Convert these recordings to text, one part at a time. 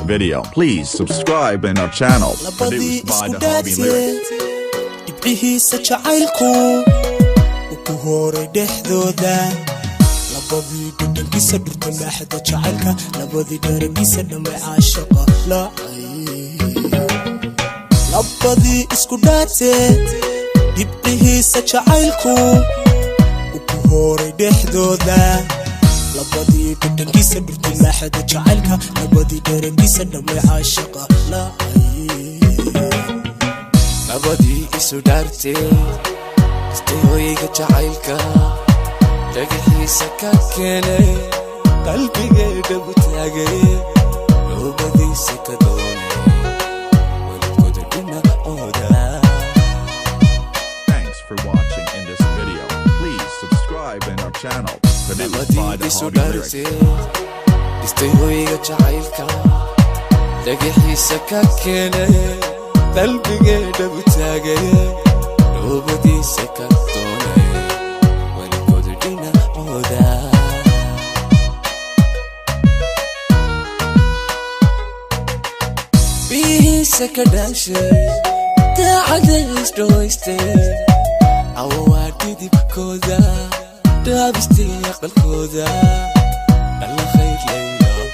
video. Please subscribe in our channel. Produced by the Hobby Lyrics. dibcihiisa jacaylku ku horay dhexdooda labadii dhadhankiisa dhurta maaxda jacaylka labadii dharagiisa dhamay caashaqa labadii isku dhaatee dibcihiisa jacaylku ku horay dhexdooda labadii dhadhankiisa dhurta maaxda jacaylka labadii dharagiisa dhamay caashaqa labadii isu dhaartay istayooyiga jacaylka dhagaxiisa ka keenay qalbigeeda u taagay labadiisa ka doonay walidkooda dhinacooda. Thanks for watching in this video. Please subscribe in our channel. Produced by the Hobby Lyrics. istayooyiga jacaylka dhagaxiisa ka keenay qalbigeeda u taagay labadiisa ka doonay walidkooda dhinacooda. bihiisa ka dhaashay daacada isdhawaystay awaa dhidibkooda dhaabistay aqalkooda alla khayr laylaho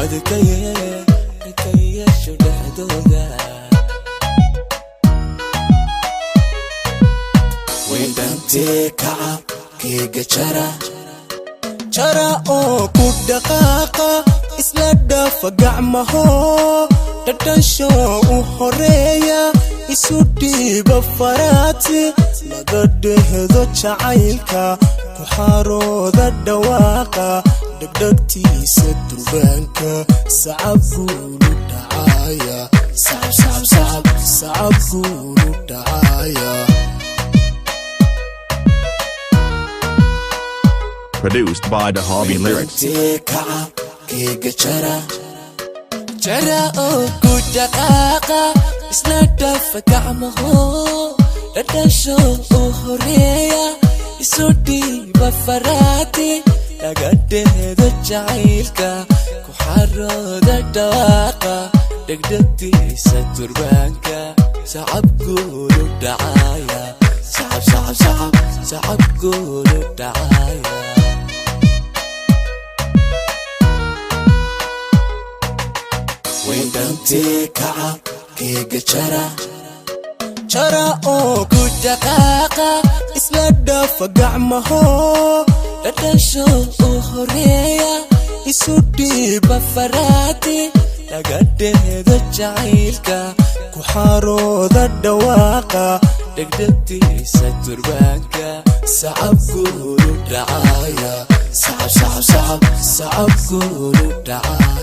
adkayeesho dhexdooda. wendantee kaca keega jara oo ku dhaqaaqa isla dhafa gacmaho dhadhansho u horeeya isu dhiiba faraati laga dhehdo jacaylka ku xarooda dhawaaqa dhegdhegtiisa durbaanka sacab guulu dhacaya sacab guulu dhacaya. Produced by the Hobby Lyrics. jara oo ku dhaqaaqa isla dhafa gacmaho dhadhansho u horeeya isu dhiiba faraati laga dhehdo jacaylka ku xarooda dhawaaqa dhegdhegtiisa durbaanka sacab guulu dhacaya sacab guulu dhacaya. wendantee kaca keega jara oo ku dhaqaaqa isla dhafa gacmaho dhadhansho u horeeya isu dhiiba faraati laga dhehdo jacaylka ku xarooda dhawaaqa dhegdhegtiisa durbaanka sacab guulu dhacaya sacab guulu dhacaya.